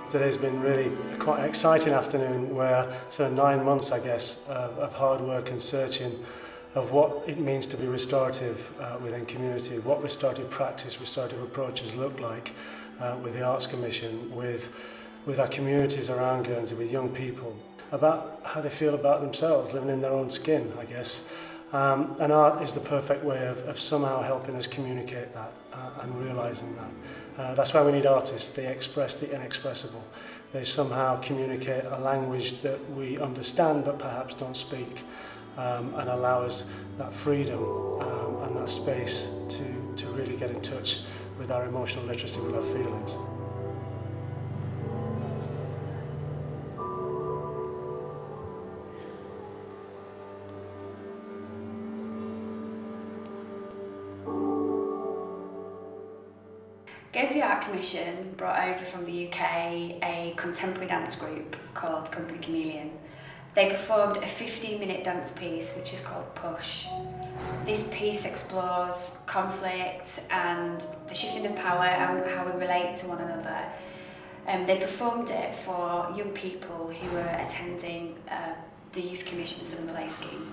Today's been really quite an exciting afternoon where 9 months, I guess, of hard work and searching of what it means to be restorative within community, what restorative practice, restorative approaches look like with the Arts Commission, with our communities around Guernsey, with young people, about how they feel about themselves, living in their own skin, I guess. And art is the perfect way of somehow helping us communicate that and realising that. That's why we need artists. They express the inexpressible. They somehow communicate a language that we understand but perhaps don't speak, and allow us that freedom and that space to really get in touch with our emotional literacy, with our feelings. Guernsey Arts Commission brought over from the UK a contemporary dance group called Company Chameleon. They performed a 15-minute dance piece which is called Push. This piece explores conflict and the shifting of power and how we relate to one another. They performed it for young people who were attending the Youth Commission's Summer Playscheme.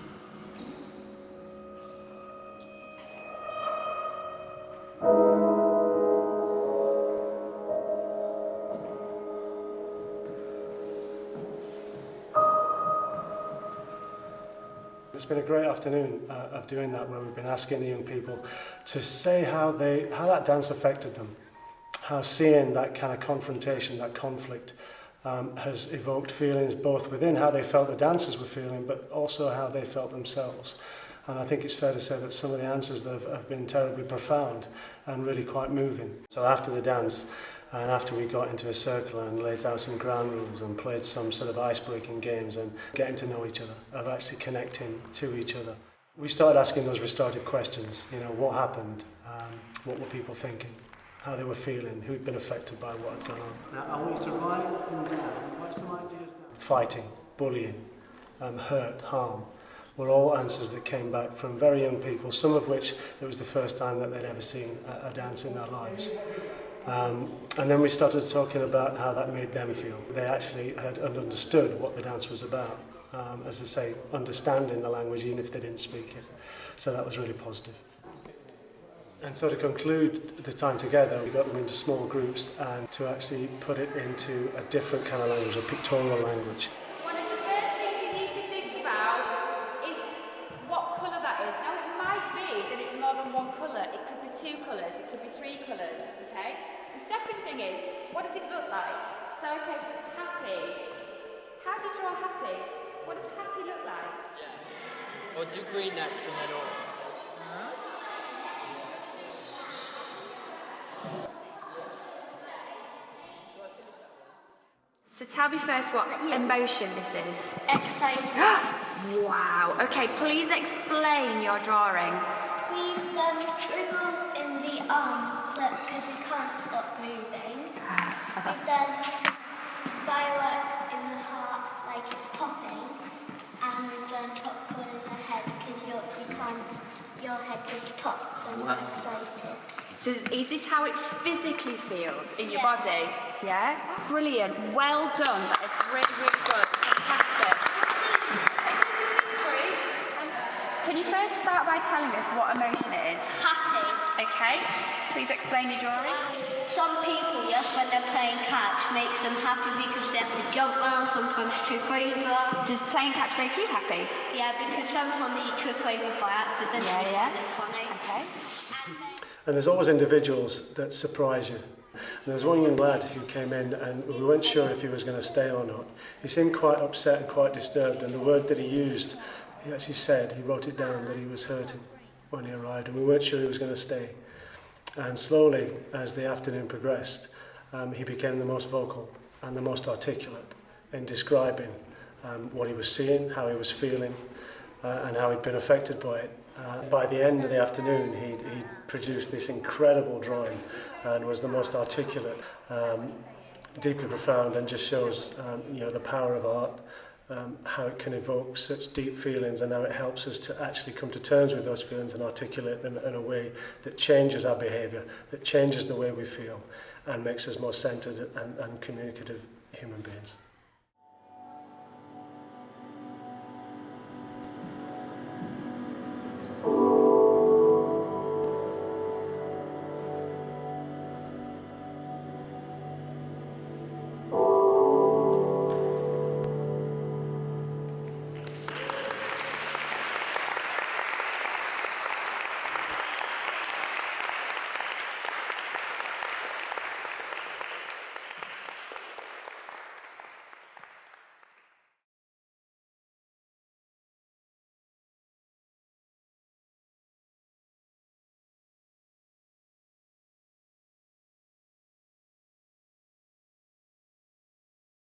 It's been a great afternoon of doing that, where we've been asking the young people to say how that dance affected them, how seeing that kind of confrontation, that conflict has evoked feelings both within how they felt the dancers were feeling, but also how they felt themselves. And I think it's fair to say that some of the answers have been terribly profound and really quite moving. So after the dance, and after we got into a circle and laid out some ground rules and played some sort of ice-breaking games and getting to know each other, of actually connecting to each other, we started asking those restorative questions. You know, what happened? What were people thinking? How they were feeling? Who'd been affected by what had gone on? Now, I want you to write them down. Write some ideas down. Fighting, bullying, hurt, harm, were all answers that came back from very young people, some of which it was the first time that they'd ever seen a dance in their lives. And then we started talking about how that made them feel. They actually had understood what the dance was about, as I say, understanding the language even if they didn't speak it. So that was really positive. And so to conclude the time together, we got them into small groups and to actually put it into a different kind of language, a pictorial language. One of the first things you need to think about is what colour that is. Now it might be that it's more than one colour. It could be 2 colours, it could be 3 colours, okay? The second thing is, what does it look like? So, okay, happy. How do you draw happy? What does happy look like? Yeah. Or do green next and then orange. So tell me first what emotion this is. Excited. Wow. Okay, please explain your drawing. We've done scribbles in the arms because we can't stop moving. We've done fireworks in the heart like it's popping. And we've done popcorn in the head because your head just pops when you're excited. So is this how it physically feels in your Yeah. body? Yeah? Brilliant. Well done. That is really, really good. Fantastic. Can you first start by telling us what emotion it is? Happy. Okay. Please explain your drawing. Some people, yes, when they're playing catch, makes them happy because they have to jump around, sometimes trip over. Does playing catch make you happy? Yeah, because sometimes you trip over by accident. Yeah. And it's funny. Okay. And there's always individuals that surprise you. And there was one young lad who came in and we weren't sure if he was going to stay or not. He seemed quite upset and quite disturbed, and the word that he used, he actually said, he wrote it down, that he was hurting when he arrived, and we weren't sure he was going to stay. And slowly, as the afternoon progressed, he became the most vocal and the most articulate in describing what he was seeing, how he was feeling, and how he'd been affected by it. By the end of the afternoon, he'd produced this incredible drawing and was the most articulate, deeply profound, and just shows the power of art how it can evoke such deep feelings, and how it helps us to actually come to terms with those feelings and articulate them in a way that changes our behaviour, that changes the way we feel, and makes us more centred and communicative human beings.